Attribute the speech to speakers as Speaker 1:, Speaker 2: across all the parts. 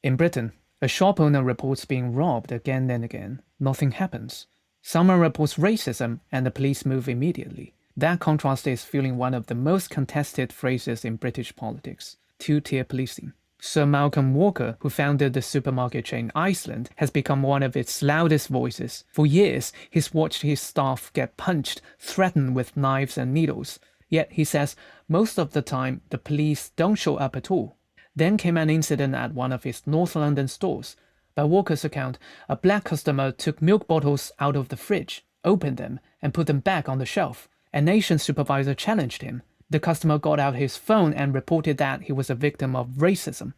Speaker 1: In Britain, a shop owner reports being robbed again and again. Nothing happens. Someone reports racism and the police move immediately. That contrast is fueling one of the most contested phrases in British politics: two-tier policing. Sir Malcolm Walker, who founded the supermarket chain Iceland, has become one of its loudest voices. For years, he's watched his staff get punched, threatened with knives and needles. Yet, he says, most of the time, the police don't show up at all. Then came an incident at one of his North London stores. By Walker's account, a black customer took milk bottles out of the fridge, opened them, and put them back on the shelf. An Asian supervisor challenged him. The customer got out his phone and reported that he was a victim of racism.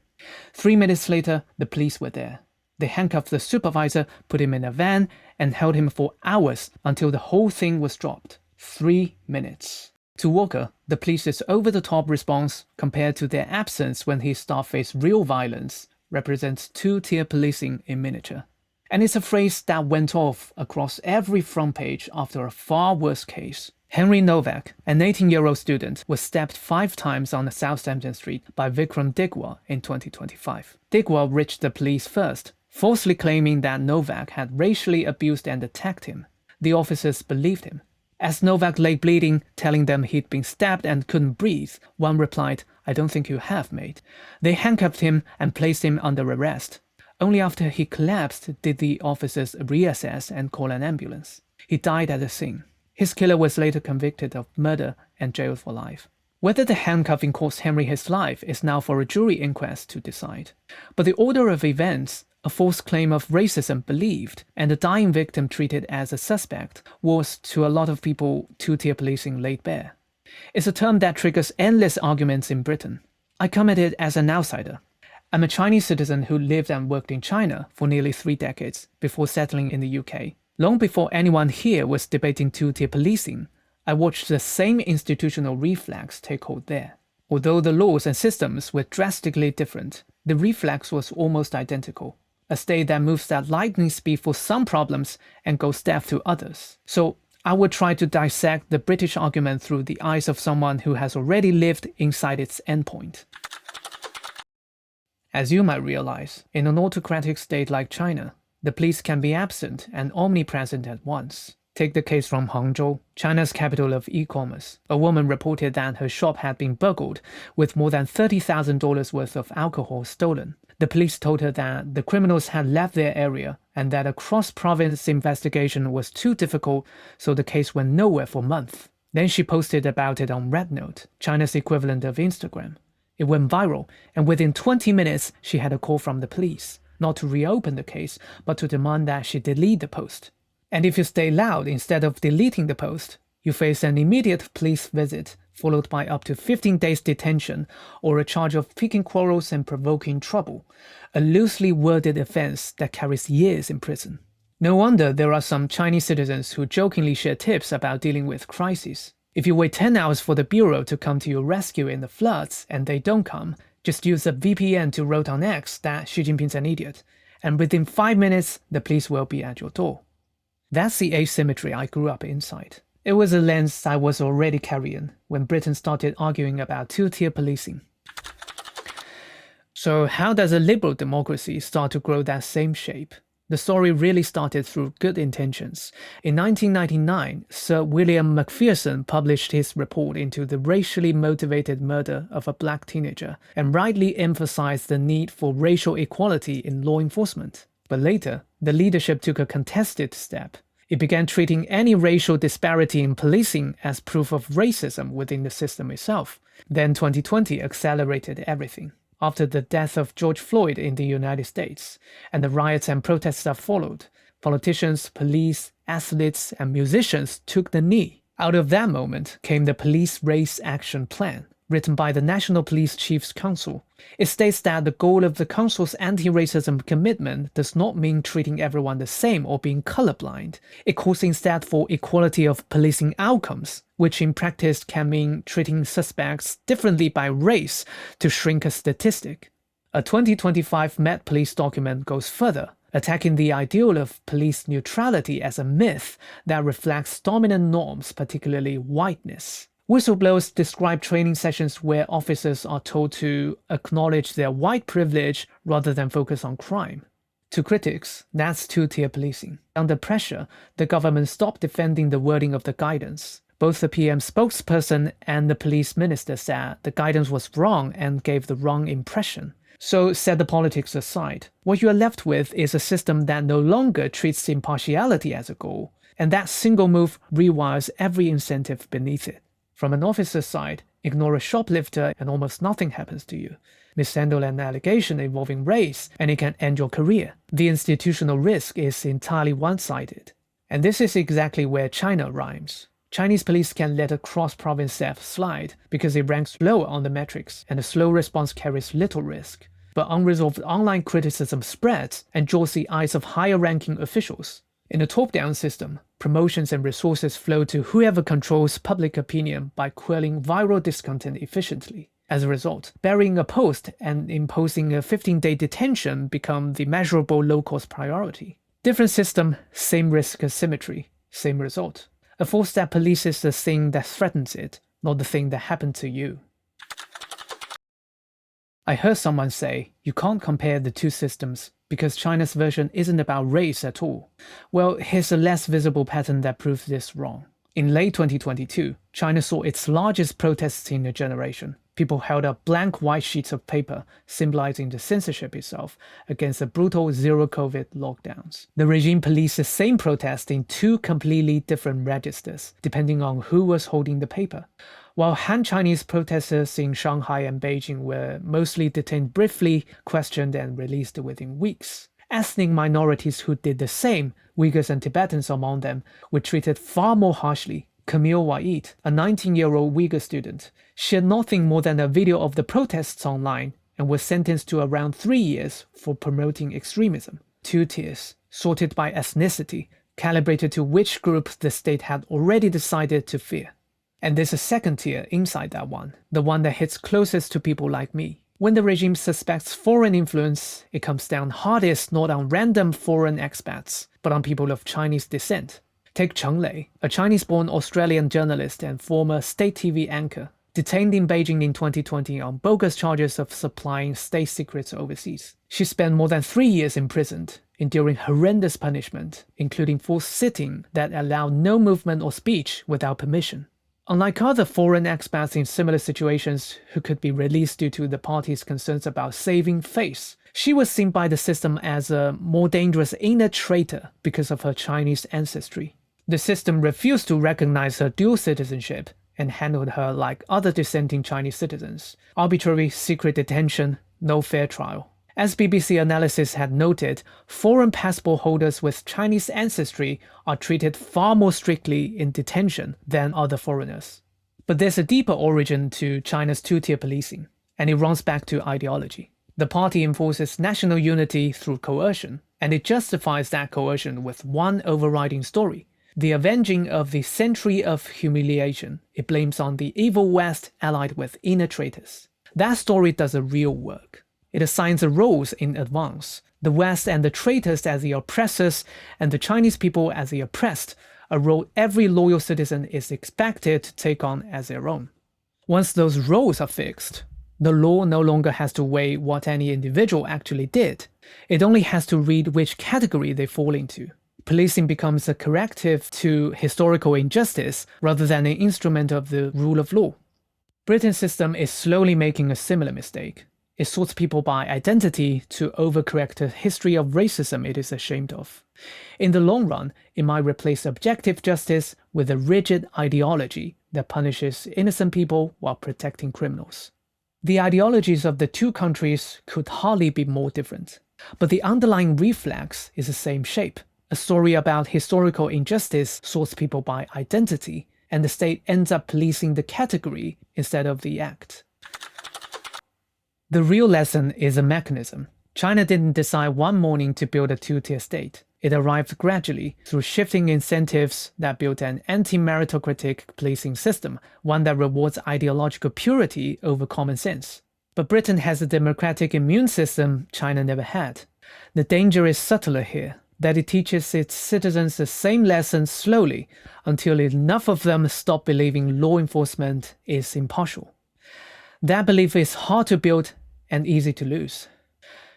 Speaker 1: 3 minutes later, the police were there. They handcuffed the supervisor, put him in a van, and held him for hours until the whole thing was dropped. 3 minutes. To Walker, the police's over-the-top response, compared to their absence when his staff faced real violence, represents two-tier policing in miniature. And it's a phrase that went off across every front page after a far worse case. Henry Novak, an 18-year-old student, was stabbed 5 times on the Southampton street by Vikram Digwal in 2025. Digwal reached the police first, falsely claiming that Novak had racially abused and attacked him. The officers believed him. As Novak lay bleeding, telling them he'd been stabbed and couldn't breathe, one replied, "I don't think you have, mate." They handcuffed him and placed him under arrest. Only after he collapsed did the officers reassess and call an ambulance. He died at the scene. His killer was later convicted of murder and jailed for life. Whether the handcuffing cost Henry his life is now for a jury inquest to decide. But the order of events, a false claim of racism believed, and a dying victim treated as a suspect, was, to a lot of people, two-tier policing laid bare. It's a term that triggers endless arguments in Britain. I come at it as an outsider. I'm a Chinese citizen who lived and worked in China for nearly 3 decades before settling in the UK. Long before anyone here was debating two-tier policing, I watched the same institutional reflex take hold there. Although the laws and systems were drastically different, the reflex was almost identical. A state that moves at lightning speed for some problems and goes deaf to others. So I would try to dissect the British argument through the eyes of someone who has already lived inside its endpoint. As you might realize, in an autocratic state like China, the police can be absent and omnipresent at once. Take the case from Hangzhou, China's capital of e-commerce. A woman reported that her shop had been burgled, with more than $30,000 worth of alcohol stolen. The police told her that the criminals had left their area and that a cross-province investigation was too difficult, so the case went nowhere for months. Then she posted about it on Rednote, China's equivalent of Instagram. It went viral, and within 20 minutes, she had a call from the police, not to reopen the case, but to demand that she delete the post. And if you stay loud instead of deleting the post, you face an immediate police visit, followed by up to 15 days detention or a charge of picking quarrels and provoking trouble, a loosely worded offense that carries years in prison. No wonder there are some Chinese citizens who jokingly share tips about dealing with crises. If you wait 10 hours for the bureau to come to your rescue in the floods and they don't come, just use a VPN to wrote on X that Xi Jinping's an idiot, and within 5 minutes, the police will be at your door. That's the asymmetry I grew up inside. It was a lens I was already carrying when Britain started arguing about two-tier policing. So how does a liberal democracy start to grow that same shape? The story really started through good intentions. In 1999, Sir William Macpherson published his report into the racially motivated murder of a black teenager and rightly emphasized the need for racial equality in law enforcement. But later, the leadership took a contested step. It began treating any racial disparity in policing as proof of racism within the system itself. Then 2020 accelerated everything. After the death of George Floyd in the United States, and the riots and protests that followed, politicians, police, athletes, and musicians took the knee. Out of that moment came the Police Race Action Plan, written by the National Police Chiefs Council. It states that the goal of the Council's anti-racism commitment does not mean treating everyone the same or being colorblind. It calls instead for equality of policing outcomes, which in practice can mean treating suspects differently by race to shrink a statistic. A 2025 Met Police document goes further, attacking the ideal of police neutrality as a myth that reflects dominant norms, particularly whiteness. Whistleblowers describe training sessions where officers are told to acknowledge their white privilege rather than focus on crime. To critics, that's two-tier policing. Under pressure, the government stopped defending the wording of the guidance. Both the PM spokesperson and the police minister said the guidance was wrong and gave the wrong impression. So set the politics aside. What you are left with is a system that no longer treats impartiality as a goal, and that single move rewires every incentive beneath it. From an officer's side, ignore a shoplifter and almost nothing happens to you. Mishandle an allegation involving race and it can end your career. The institutional risk is entirely one-sided. And this is exactly where China rhymes. Chinese police can let a cross-province theft slide because it ranks lower on the metrics and a slow response carries little risk. But unresolved online criticism spreads and draws the eyes of higher-ranking officials. In a top-down system, promotions and resources flow to whoever controls public opinion by quelling viral discontent efficiently. As a result, burying a post and imposing a 15-day detention become the measurable low-cost priority. Different system, same risk asymmetry, same result. A force that polices the thing that threatens it, not the thing that happened to you. I heard someone say, you can't compare the two systems because China's version isn't about race at all. Well, here's a less visible pattern that proves this wrong. In late 2022, China saw its largest protests in a generation. People held up blank white sheets of paper, symbolizing the censorship itself, against the brutal zero-COVID lockdowns. The regime policed the same protest in two completely different registers, depending on who was holding the paper. While Han Chinese protesters in Shanghai and Beijing were mostly detained briefly, questioned and released within weeks. Ethnic minorities who did the same, Uyghurs and Tibetans among them, were treated far more harshly. Camille Wa'id, a 19-year-old Uyghur student, shared nothing more than a video of the protests online and was sentenced to around 3 years for promoting extremism. Two tiers, sorted by ethnicity, calibrated to which group the state had already decided to fear. And there's a second tier inside that one, the one that hits closest to people like me. When the regime suspects foreign influence, it comes down hardest not on random foreign expats, but on people of Chinese descent. Take Cheng Lei, a Chinese-born Australian journalist and former state TV anchor, detained in Beijing in 2020 on bogus charges of supplying state secrets overseas. She spent more than 3 years imprisoned, enduring horrendous punishment, including forced sitting that allowed no movement or speech without permission. Unlike other foreign expats in similar situations who could be released due to the party's concerns about saving face, she was seen by the system as a more dangerous inner traitor because of her Chinese ancestry. The system refused to recognize her dual citizenship and handled her like other dissenting Chinese citizens. Arbitrary secret detention, no fair trial. As BBC analysis had noted, foreign passport holders with Chinese ancestry are treated far more strictly in detention than other foreigners. But there's a deeper origin to China's two-tier policing, and it runs back to ideology. The party enforces national unity through coercion, and it justifies that coercion with one overriding story: the avenging of the century of humiliation it blames on the evil West allied with inner traitors. That story does a real work. It assigns the roles in advance, the West and the traitors as the oppressors and the Chinese people as the oppressed, a role every loyal citizen is expected to take on as their own. Once those roles are fixed, the law no longer has to weigh what any individual actually did. It only has to read which category they fall into. Policing becomes a corrective to historical injustice rather than an instrument of the rule of law. Britain's system is slowly making a similar mistake. It sorts people by identity to overcorrect a history of racism it is ashamed of. In the long run, it might replace objective justice with a rigid ideology that punishes innocent people while protecting criminals. The ideologies of the two countries could hardly be more different, but the underlying reflex is the same shape. A story about historical injustice sorts people by identity, and the state ends up policing the category instead of the act. The real lesson is a mechanism. China didn't decide one morning to build a two-tier state. It arrived gradually through shifting incentives that built an anti-meritocratic policing system, one that rewards ideological purity over common sense. But Britain has a democratic immune system China never had. The danger is subtler here. that it teaches its citizens the same lessons slowly until enough of them stop believing law enforcement is impartial. That belief is hard to build and easy to lose.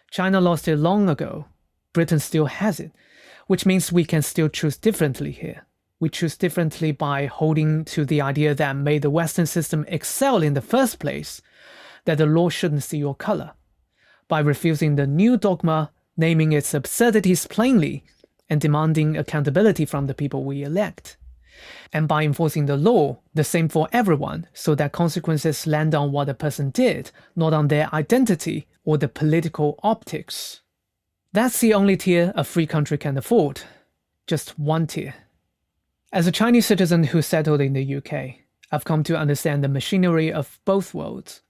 Speaker 1: China lost it long ago. Britain still has it, which means we can still choose differently here. We choose differently by holding to the idea that made the Western system excel in the first place, that the law shouldn't see your color, by refusing the new dogma, naming its absurdities plainly, and demanding accountability from the people we elect, and by enforcing the law, the same for everyone, so that consequences land on what a person did, not on their identity or the political optics. That's the only tier a free country can afford. Just one tier. As a Chinese citizen who settled in the UK, I've come to understand the machinery of both worlds.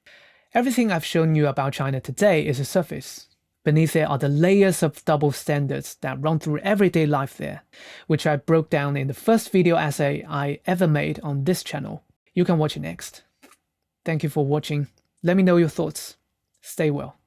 Speaker 1: Everything I've shown you about China today is a surface. Beneath it are the layers of double standards that run through everyday life there, which I broke down in the first video essay I ever made on this channel. You can watch it next. Thank you for watching. Let me know your thoughts. Stay well.